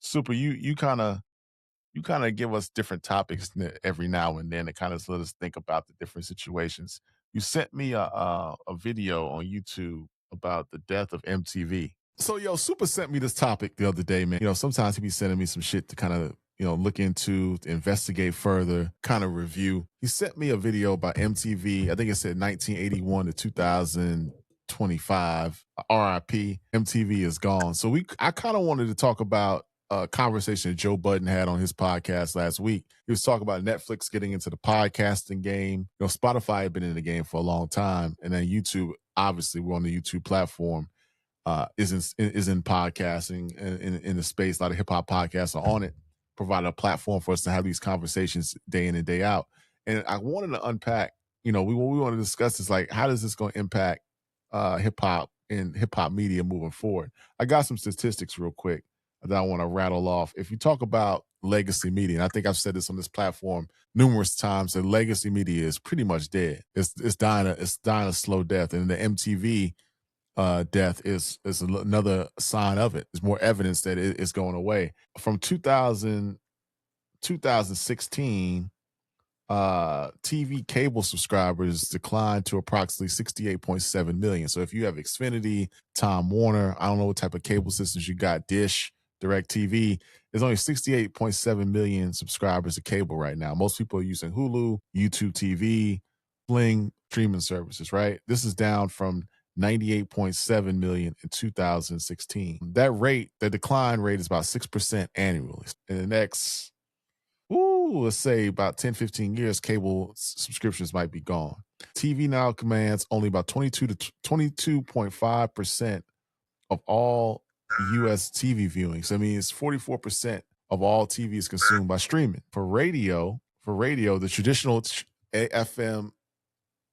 Super, you kind of give us different topics every now and then to kind of let us think about the different situations. You sent me a video on YouTube about the death of MTV. So yo, Super sent me this topic the other day, man. Sometimes he be sending me some shit to kind of look into, to investigate further, kind of review. He sent me a video about MTV. I think it said 1981 to 2025. RIP. MTV is gone. So I kind of wanted to talk about a conversation that Joe Budden had on his podcast last week. He was talking about Netflix getting into the podcasting game. Spotify had been in the game for a long time, and then YouTube. Obviously, we're on the YouTube platform. Is in podcasting in the space. A lot of hip hop podcasts are on it, provide a platform for us to have these conversations day in and day out. And I wanted to unpack, we want to discuss is like, how does this going to impact hip hop and hip hop media moving forward? I got some statistics real quick that I want to rattle off. If you talk about legacy media, and I think I've said this on this platform numerous times, that legacy media is pretty much dead. It's dying a slow death, and the MTV death is another sign of it. There's more evidence that it's going away. From 2016, TV cable subscribers declined to approximately 68.7 million. So if you have Xfinity, Time Warner, I don't know what type of cable systems you got, Dish, DirecTV, there's only 68.7 million subscribers to cable right now. Most people are using Hulu, YouTube TV, Sling streaming services, right? This is down from 98.7 million in 2016. The decline rate is about 6% annually. In the next, let's say about 10, 15 years, cable subscriptions might be gone. TV now commands only about 22.5% of all U.S. TV viewing. So, I mean, it's 44% of all TV is consumed by streaming. For radio, the traditional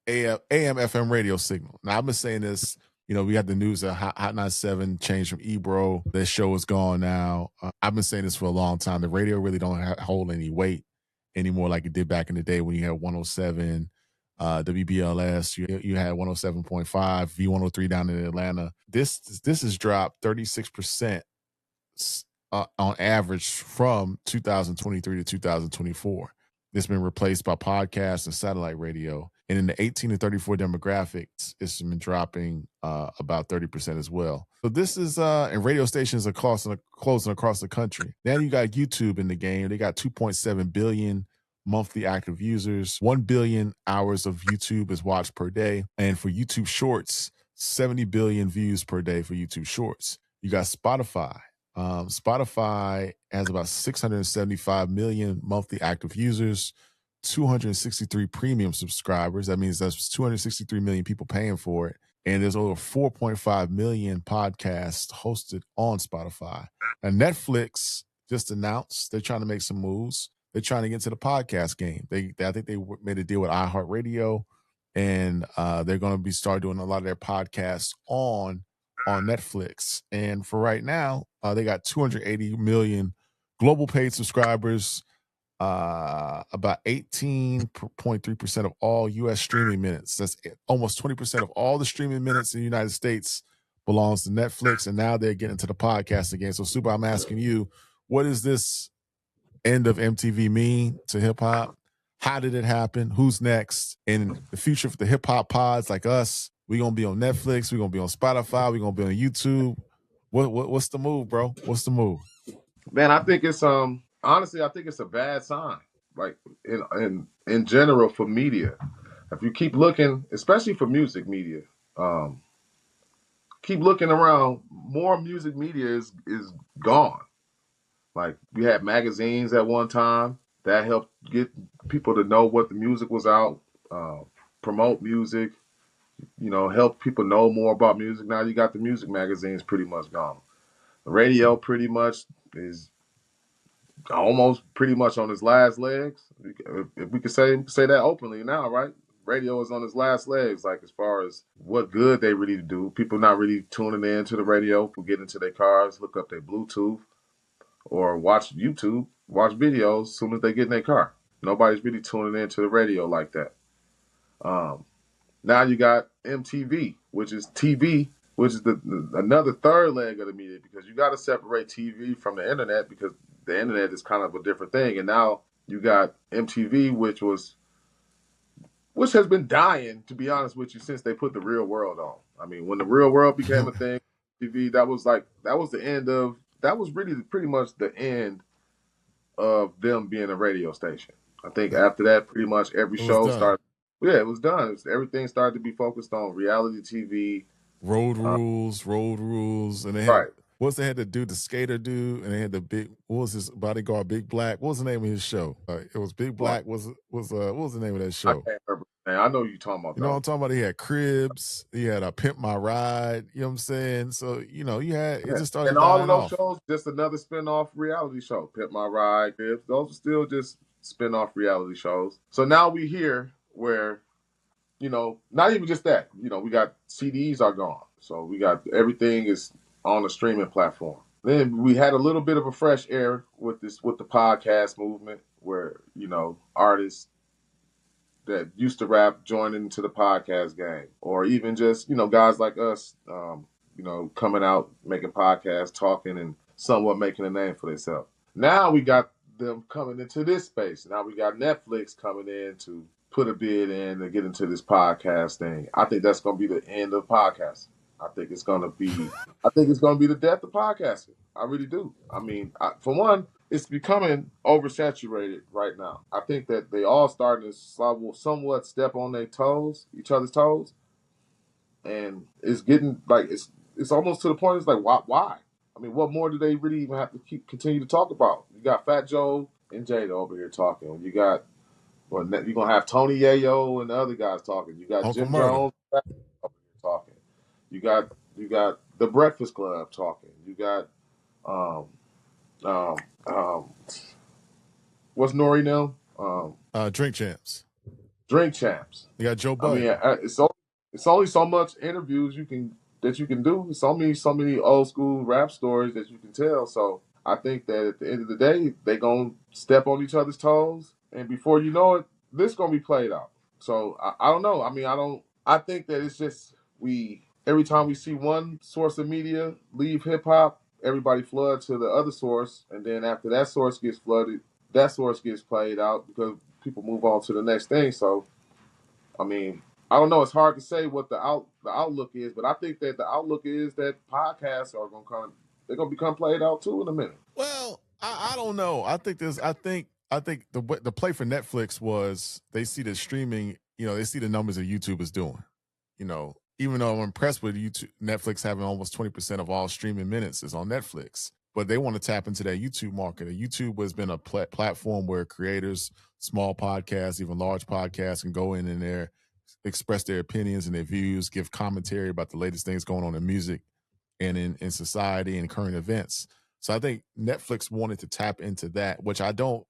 AM, FM radio signal. Now, I've been saying this, we got the news that Hot 97 changed from Ebro. Their show is gone now. I've been saying this for a long time. The radio really don't hold any weight anymore like it did back in the day when you had 107, WBLS, you had 107.5, V103 down in Atlanta. This has dropped 36% on average from 2023 to 2024. It's been replaced by podcasts and satellite radio. And in the 18 to 34 demographics, it's been dropping about 30% as well. So this is, and radio stations are closing across the country. Now you got YouTube in the game. They got 2.7 billion monthly active users. 1 billion hours of YouTube is watched per day. And for YouTube Shorts, 70 billion views per day for YouTube Shorts. You got Spotify. Spotify has about 675 million monthly active users, 263 premium subscribers. That means that's 263 million people paying for it. And there's over 4.5 million podcasts hosted on Spotify. Now, Netflix just announced they're trying to make some moves. They're trying to get into the podcast game. I think they made a deal with iHeartRadio, and they're going to start doing a lot of their podcasts on Netflix. And for right now, they got 280 million global paid subscribers. About 18.3% of all U.S. streaming minutes. That's almost 20% of all the streaming minutes in the United States belongs to Netflix, and now they're getting into the podcast again. So, Super, I'm asking you, what does this end of MTV mean to hip-hop? How did it happen? Who's next? In the future for the hip-hop pods like us, we're going to be on Netflix, we're going to be on Spotify, we're going to be on YouTube. What's the move, bro? What's the move? Man, I think it's honestly, I think it's a bad sign. Like in general for media. If you keep looking, especially for music media, keep looking around, more music media is gone. Like we had magazines at one time that helped get people to know what the music was out, promote music, help people know more about music. Now you got the music magazines pretty much gone. The radio pretty much is almost pretty much on his last legs. If we could say that openly now, right? Radio is on its last legs, like as far as what good they really do. People not really tuning in to the radio, people get into their cars, hook up their Bluetooth, or watch YouTube, watch videos as soon as they get in their car. Nobody's really tuning into the radio like that. Now you got MTV, which is TV which is another third leg of the media, because you got to separate TV from the internet, because the internet is kind of a different thing. And now you got MTV, which has been dying, to be honest with you, since they put the Real World on. I mean, when the Real World became a thing, TV, that was the end of, that was really pretty much the end of them being a radio station. I think after that, pretty much every show started. Yeah, it was done. Everything started to be focused on reality TV. Road rules, and they had they had the dude, the skater dude, and they had the big, what was his bodyguard, Big Black? What was the name of his show? It was Big Black. What was the name of that show? I can't remember. Man, I know you're talking about. You know what I'm talking about? He had Cribs. He had a Pimp My Ride. You know what I'm saying? So you had it just started. And all of those shows, just another spin-off reality show. Pimp My Ride, Cribs. Those are still just spin-off reality shows. So now we here where, not even just that. We got CDs are gone. So we got everything is on a streaming platform. Then we had a little bit of a fresh air with the podcast movement, where, artists that used to rap joined into the podcast game, or even just, guys like us, coming out, making podcasts, talking, and somewhat making a name for themselves. Now we got them coming into this space. Now we got Netflix coming in to put a bid in to get into this podcast thing. I think that's going to be the end of podcasting. I think it's going to be the death of podcasting. I really do. I mean, for one, it's becoming oversaturated right now. I think that they all starting to somewhat step on each other's toes, and it's getting like it's almost to the point. It's like, why? I mean, what more do they really even have to continue to talk about? You got Fat Joe and Jada over here talking. You got, you're gonna have Tony Yayo and the other guys talking. You got Uncle Jim Murder Jones over here talking. You got the Breakfast Club talking. You got what's Nori now? Drink Champs. Drink Champs. You got Joe Budden. I mean, it's only so much interviews you can do. It's so many old school rap stories that you can tell. So I think that at the end of the day, they gonna step on each other's toes, and before you know it, this gonna be played out. So I don't know. I mean, I think that it's just every time we see one source of media leave hip hop, everybody flood to the other source, and then after that source gets flooded, that source gets played out because people move on to the next thing. So, I mean, I don't know. It's hard to say what the outlook is, but I think that the outlook is that podcasts are they're gonna become played out too in a minute. Well, I don't know. I think the play for Netflix was they see the streaming. They see the numbers that YouTube is doing. Even though I'm impressed with Netflix having almost 20% of all streaming minutes is on Netflix, but they want to tap into that YouTube market. And YouTube has been a platform where creators, small podcasts, even large podcasts, can go in there, express their opinions and their views, give commentary about the latest things going on in music and in society and current events. So I think Netflix wanted to tap into that, which I don't,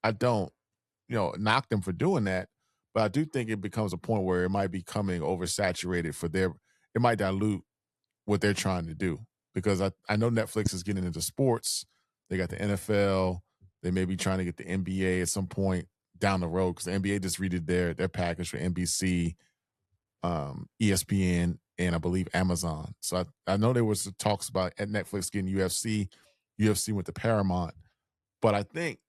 knock them for doing that. But I do think it becomes a point where it might be becoming oversaturated it might dilute what they're trying to do. Because I know Netflix is getting into sports. They got the NFL. They may be trying to get the NBA at some point down the road, because the NBA just redid their package for NBC, ESPN, and I believe Amazon. So I know there was talks about at Netflix getting UFC went to Paramount. But I think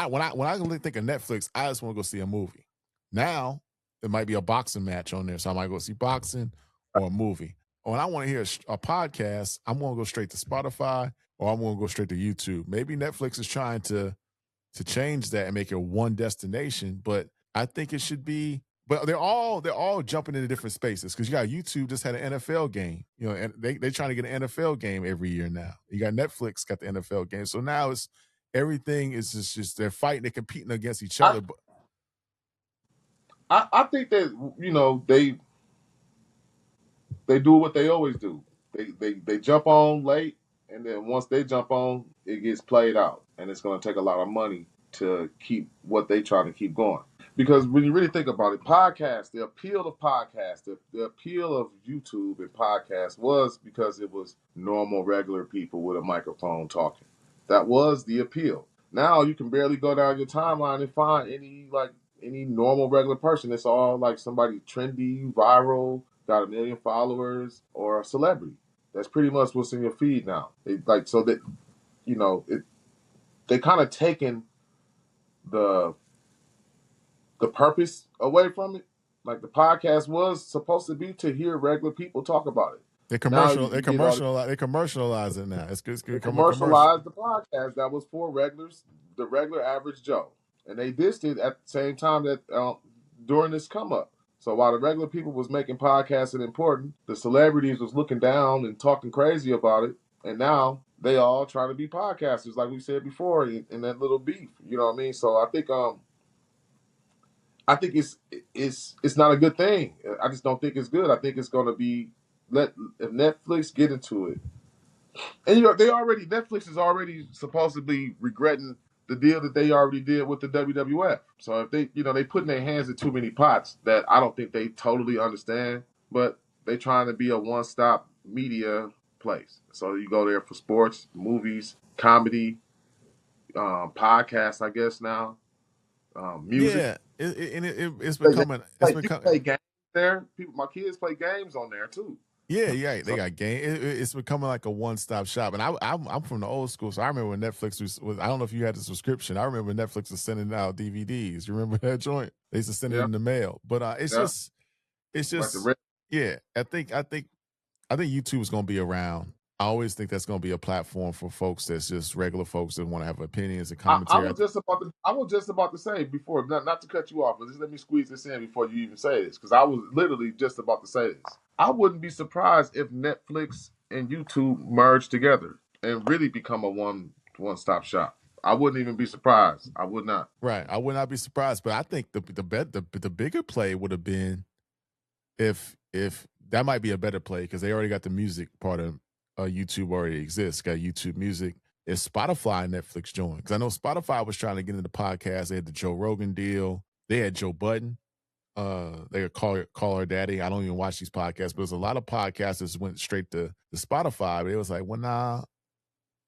when I think of Netflix, I just want to go see a movie. Now, there might be a boxing match on there, so I might go see boxing or a movie. When I want to hear a podcast, I'm going to go straight to Spotify, or I'm going to go straight to YouTube. Maybe Netflix is trying to change that and make it one destination, but I think it should be. But they're all jumping into different spaces, because you got YouTube just had an NFL game, and they're trying to get an NFL game every year now. You got Netflix got the NFL game, so now everything is just they're fighting, they're competing against each other. But I think that they do what they always do. They jump on late, and then once they jump on, it gets played out, and it's going to take a lot of money to keep what they try to keep going. Because when you really think about it, podcasts, the appeal of podcasts, the appeal of YouTube and podcasts was because it was normal, regular people with a microphone talking. That was the appeal. Now you can barely go down your timeline and find any normal, regular person. It's all like somebody trendy, viral, got 1 million followers, or a celebrity. That's pretty much what's in your feed now. So that they kind of taken the purpose away from it. Like the podcast was supposed to be to hear regular people talk about it. They commercialize it now. It's good. They commercialized the podcast that was for the regular average Joe, and they dissed it at the same time that during this come up. So while the regular people was making podcasting important, the celebrities was looking down and talking crazy about it, and now they all trying to be podcasters, like we said before, in that little beef. You know what I mean? So I think it's not a good thing. I just don't think it's good. I think it's going to be if Netflix get into it, and Netflix is already supposedly regretting the deal that they already did with the WWF. So if they put in their hands in too many pots that I don't think they totally understand, but they trying to be a one-stop media place. So you go there for sports, movies, comedy, podcasts, I guess now, music. Yeah, it's becoming. You play games there. My kids play games on there too. Yeah, they got game. It's becoming like a one-stop shop. And I'm from the old school, so I remember when Netflix was. I don't know if you had the subscription. I remember Netflix was sending out DVDs. You remember that joint? They used to send it in the mail. But it's just yeah. I think YouTube is going to be around. I always think that's going to be a platform for folks that's just regular folks that want to have opinions and commentary. I was just about to say before, not to cut you off, but just let me squeeze this in before you even say this, because I was literally just about to say this. I wouldn't be surprised if Netflix and YouTube merge together and really become a one-stop shop. I wouldn't even be surprised. I would not. Right, I would not be surprised. But I think the bigger play would have been if that might be a better play, because they already got the music part of. YouTube already exists. Got YouTube Music. Is Spotify and Netflix joined? Because I know Spotify was trying to get into podcasts. They had the Joe Rogan deal. They had Joe Budden. They would call her daddy. I don't even watch these podcasts, but there's a lot of podcasters went straight to Spotify. But it was like, well, nah,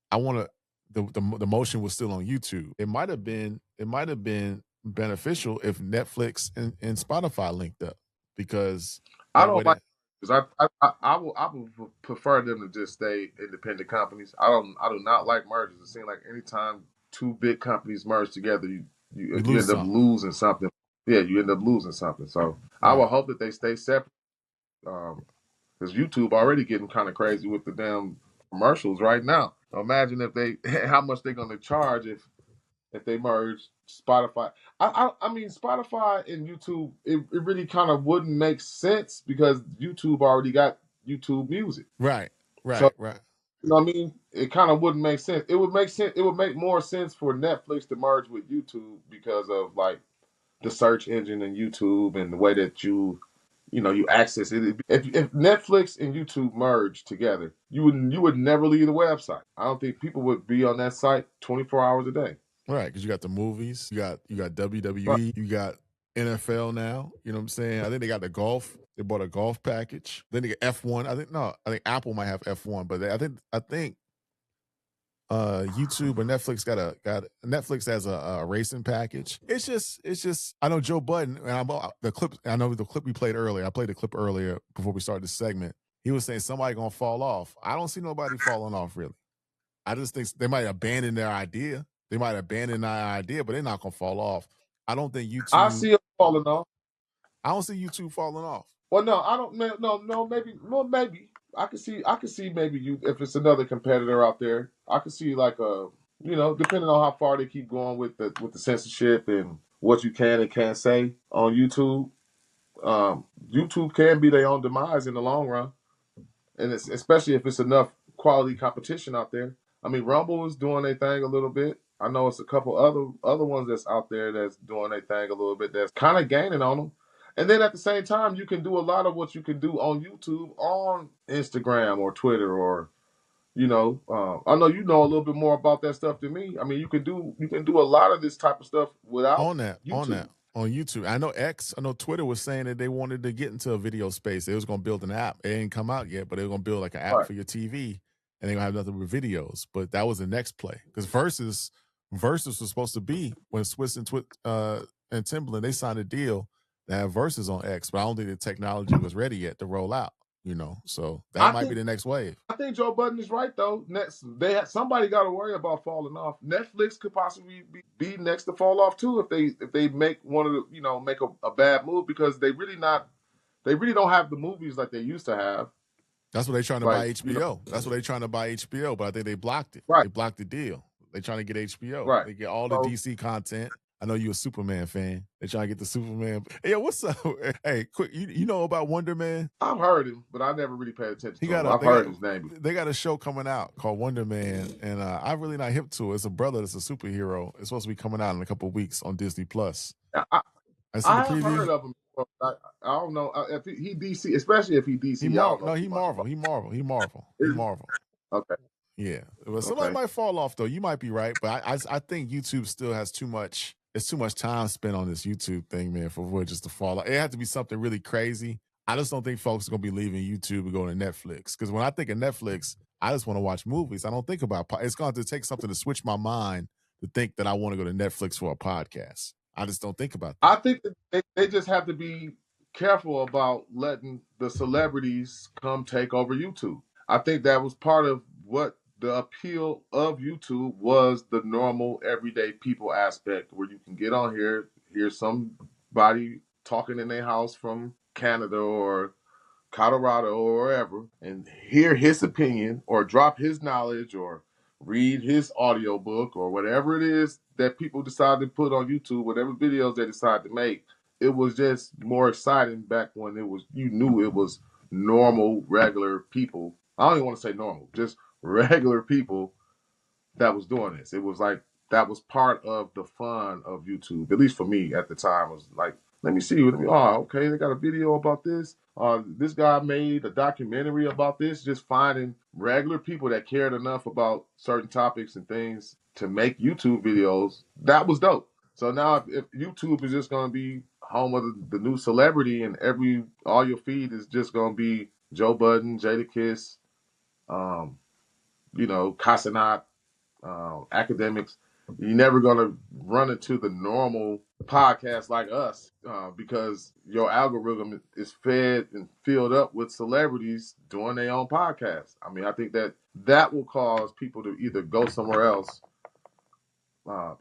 I want to. The motion was still on YouTube. It might have been beneficial if Netflix and Spotify linked up, because I don't like. Because I would prefer them to just stay independent companies. I do not like mergers. It seems like anytime two big companies merge together, you end up losing something. Yeah, you end up losing something. So I would hope that they stay separate. Because YouTube already getting kind of crazy with the damn commercials right now. So imagine how much they're going to charge if they merge Spotify. I mean, Spotify and YouTube, it really kind of wouldn't make sense because YouTube already got YouTube Music. Right. You know what I mean? It kind of wouldn't make sense. It would make sense. It would make more sense for Netflix to merge with YouTube because of like the search engine in YouTube and the way that you access it. If Netflix and YouTube merged together, you would never leave the website. I don't think people would be on that site 24 hours a day. Right, because you got the movies, you got WWE, you got NFL now. You know what I'm saying? I think they got the golf. They bought a golf package. Then they get F1. I think Apple might have F1, but I think YouTube or Netflix got Netflix has a racing package. It's just I know Joe Budden, and I know the clip we played earlier. I played the clip earlier before we started this segment. He was saying somebody gonna fall off. I don't see nobody falling off really. I just think they might abandon their idea. They might abandon that idea, but they're not gonna fall off. I don't think YouTube. I see them falling off. I don't see YouTube falling off. Well, no, I don't. No, maybe. Well, maybe I could see maybe you if it's another competitor out there. I could see like depending on how far they keep going with the censorship and what you can and can't say on YouTube. YouTube can be their own demise in the long run, and especially if it's enough quality competition out there. I mean, Rumble is doing their thing a little bit. I know it's a couple other ones that's out there that's doing their thing a little bit, that's kind of gaining on them. And then at the same time, you can do a lot of what you can do on YouTube, on Instagram or Twitter, or I know you know a little bit more about that stuff than me. I mean, you can do a lot of this type of stuff without YouTube. On YouTube. I know Twitter was saying that they wanted to get into a video space. They was going to build an app. It ain't come out yet, but they were going to build like an app for your TV, and they're going to have nothing but videos. But that was the next play, because Versus was supposed to be when Swiss and Timbaland, they signed a deal They have Versus on X, but I don't think the technology was ready yet to roll out. So that might be the next wave. I think Joe Budden is right though. Somebody got to worry about falling off. Netflix could possibly be next to fall off too if they make one of the make a bad move, because they really don't have the movies like they used to have. That's what they're trying to buy HBO. That's what they're trying to buy HBO, but I think they blocked it. Right. They blocked the deal. They're trying to get HBO. Right. They get all the DC content. I know you're a Superman fan. They're trying to get the Superman. Hey, what's up? Hey, quick, you know about Wonder Man? I've heard him, but I never really paid attention to him. I've heard his name. They got a show coming out called Wonder Man, and I'm really not hip to it. It's a brother that's a superhero. It's supposed to be coming out in a couple of weeks on Disney Plus. I have heard of him. I don't know if he DC, especially if he DC. He Marvel. Okay. Yeah, well, somebody might fall off though. You might be right, but I think YouTube still has too much. It's too much time spent on this YouTube thing, man, for it just to fall off. It had to be something really crazy. I just don't think folks are gonna be leaving YouTube and going to Netflix, because when I think of Netflix, I just want to watch movies. I don't think about it's going to take something to switch my mind to think that I want to go to Netflix for a podcast. I just don't think about that. I think that they just have to be careful about letting the celebrities come take over YouTube. I think that was part of what the appeal of YouTube was, the normal everyday people aspect, where you can get on here, hear somebody talking in their house from Canada or Colorado or wherever, and hear his opinion or drop his knowledge or read his audiobook or whatever it is that people decide to put on YouTube, whatever videos they decide to make. It was just more exciting back when you knew it was normal, regular people. I don't even want to say normal, just regular people that was doing this. It was like that was part of the fun of YouTube, at least for me at the time. Was like, let me see. Okay, they got a video about this. This guy made a documentary about this, just finding regular people that cared enough about certain topics and things to make YouTube videos. That was dope. So now if YouTube is just going to be home of the new celebrity, and all your feed is just going to be Joe Budden, Jadakiss, Casanat, academics, you're never going to run into the normal podcast like us, because your algorithm is fed and filled up with celebrities doing their own podcasts. I mean, I think that will cause people to either go somewhere else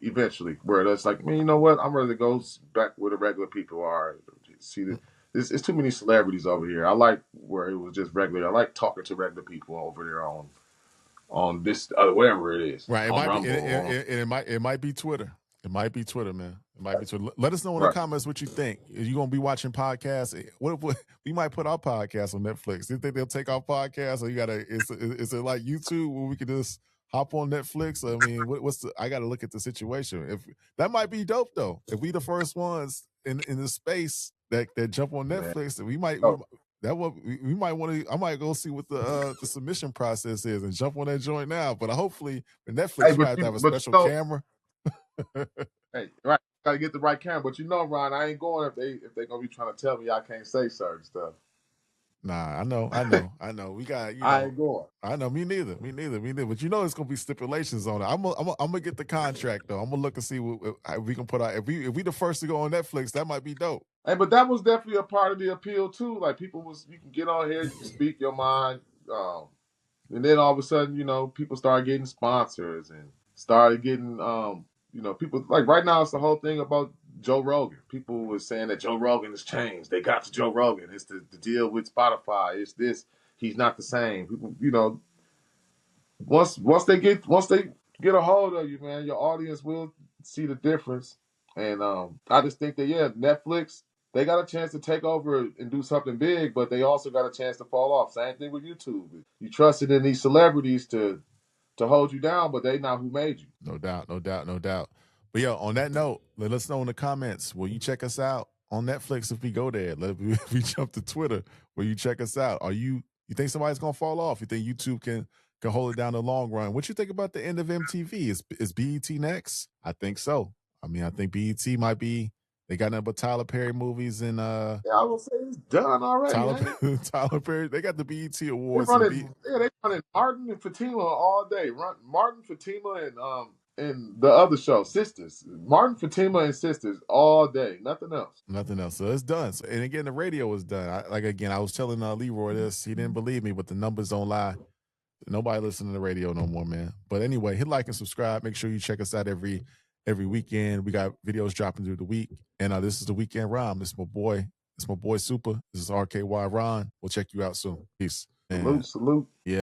eventually, where it's like, man, you know what? I'm ready to go back where the regular people are. See, it's too many celebrities over here. I like where it was just regular. I like talking to regular people over there on this whatever it is. Right. It might be Twitter. It might be Twitter, man. It might be Twitter. Let us know in the comments what you think. Are you gonna be watching podcasts? What if we might put our podcast on Netflix? Do you think they'll take our podcast, or is it like YouTube where we could just hop on Netflix? I mean, I gotta look at the situation. If that might be dope though. If we the first ones in the space that jump on Netflix, we might we might want to. I might go see what the submission process is and jump on that joint now. But hopefully, the Netflix might have to have a special camera. Hey, right, gotta get the right camera. But Ron, I ain't going if they gonna be trying to tell me I can't say certain stuff. Nah, I know. We got. I ain't going. I know. Me neither. But it's gonna be stipulations on it. I'm gonna get the contract though. I'm gonna look and see what we can put out. If we the first to go on Netflix, that might be dope. Hey, but that was definitely a part of the appeal too. Like you can get on here, you can speak your mind, and then all of a sudden, people started getting sponsors and started getting, people like right now. It's the whole thing about Joe Rogan. People were saying that Joe Rogan has changed. They got to Joe Rogan. It's the deal with Spotify. It's this. He's not the same. People, once they get a hold of you, man, your audience will see the difference. And I just think that Netflix, they got a chance to take over and do something big, but they also got a chance to fall off. Same thing with YouTube. You trusted in these celebrities to hold you down, but they not who made you. No doubt. But yeah, on that note, let us know in the comments. Will you check us out on Netflix if we go there? If we jump to Twitter, will you check us out? You think somebody's gonna fall off? You think YouTube can hold it down in the long run? What you think about the end of MTV? Is BET next? I think so. I mean, I think BET might be. They got nothing but Tyler Perry movies and I will say it's done already. Tyler Perry. They got the BET Awards. They running Martin and Fatima all day. Martin, Fatima, and and the other show, Sisters. Martin Fatima and Sisters all day. Nothing else. Nothing else. So it's done. So, and again, the radio was done. I was telling Leroy this. He didn't believe me, but the numbers don't lie. Nobody listening to the radio no more, man. But anyway, hit like and subscribe. Make sure you check us out every weekend. We got videos dropping through the week. And this is the Weekend Rhyme. This is my boy. This is my boy Super. This is RKY Ron. We'll check you out soon. Peace. Salute, salute. Yeah.